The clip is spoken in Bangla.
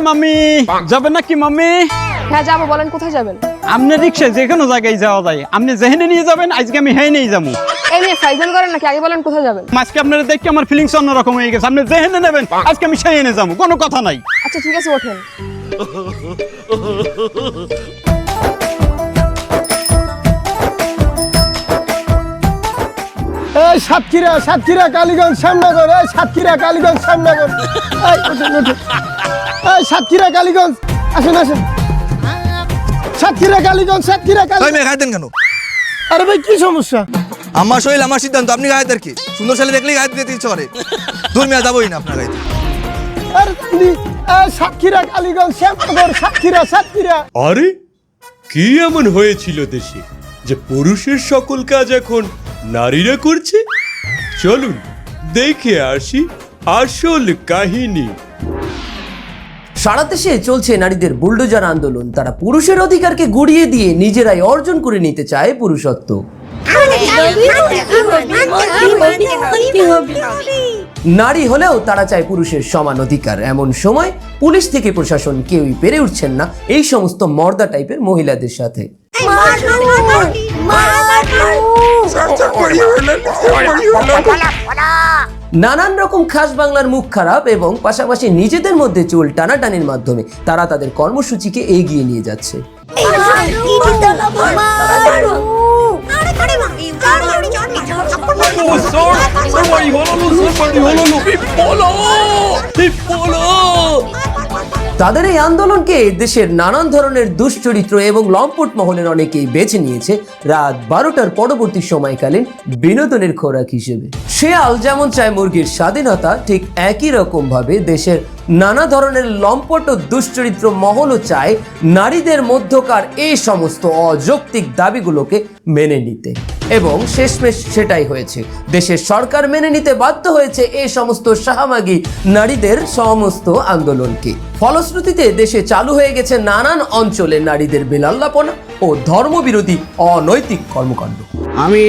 মাম্মি যাবেন নাকি মাম্মি? হ্যাঁ যাবো, বলেন কোথায় যাবেন? আপনি রিক্সায় যে কোনো জায়গায় যাওয়া যায়, আপনি যেখানে নিয়ে যাবেন আজকে আমি হেই নিয়ে যাবো। এই নিয়ে ফাইজান করেন নাকি, আগে বলেন কোথায় যাবেন? আজকে আপনারা দেখে আমার ফিলিংস অন্যরকম হয়ে গেছে। আপনি যেখানে নেবেন আজকে আমি সেই এনে যাবো, কোনো কথা নাই। আচ্ছা ঠিক আছে, ওঠেন। এই সাতক্ষীরা কালীগঞ্জ শ্যামনগর, এই সাতক্ষীরা কালীগঞ্জ শ্যামনগর, এই ওঠেন, ওঠেন। এই সাতক্ষীরা কালীগঞ্জ, আসেন আসেন। সাতক্ষীরা কালীগঞ্জ। ভাই মেয়ে গায়ে দেন কেন? আরে ভাই কি সমস্যা? আমার শরীর আমার সিদ্ধান্ত, আপনি গায়ে দেন কি? সুন্দর ছেলে দেখলেই গায়ে দিতে ইচ্ছে করে। দূর মেয়ে যাবোই না আপনার গায়ে। আরে তুমি সাতক্ষীরা কালীগঞ্জ শ্যামনগর, সাতক্ষীরা। আরে কি এমন হয়েছিল দেশে যে পুরুষের সকল কাজ এখন নারীরা করছে? চলুন দেখে আসি আসল কাহিনী। সারা দেশে চলছে নারীদের বুলডোজার আন্দোলন। তারা পুরুষের অধিকারকে গুড়িয়ে দিয়ে নিজেরাই অর্জন করে নিতে চায় পুরুষত্ব। নারী হলেও তারা চায় পুরুষের সমান অধিকার। এমন সময় পুলিশ থেকে প্রশাসন কেউই পেরে উঠছেন না এই সমস্ত মর্দা টাইপের মহিলাদের সাথে। নানান রকম খাস বাংলার মুখ খারাপ এবং পাশাপাশি নিজেদের মধ্যে চুল টানাটানির মাধ্যমে তারা তাদের কর্মসূচিকে এগিয়ে নিয়ে যাচ্ছে। তাদের এই আন্দোলনকে দেশের নানান ধরনের দুশ্চরিত্র এবং লম্পট মহলের অনেকেই বেছে নিয়েছে রাত 12টার পরবর্তী সময়কালীন বিনোদনের খোরাক হিসেবে। শেয়াল যেমন চায় মুরগির স্বাধীনতা, ঠিক একই রকম ভাবে দেশের নানা ধরনের লম্পট ও দুশ্চরিত্র মহলও চায় নারীদের মধ্যকার এই সমস্ত অযৌক্তিক দাবিগুলোকে মেনে নিতে। এবং শেষমেশ সেটাই হয়েছে। দেশের সরকার মেনে নিতে বাধ্য হয়েছে এই সমস্ত শাহবাগী নারীদের সমস্ত আন্দোলনকে। ফলশ্রুতিতে দেশে চালু হয়ে গেছে নানান অঞ্চলে নারীদের বেলাল্লাপনা ও ধর্মবিরোধী অনৈতিক কর্মকাণ্ড। আমি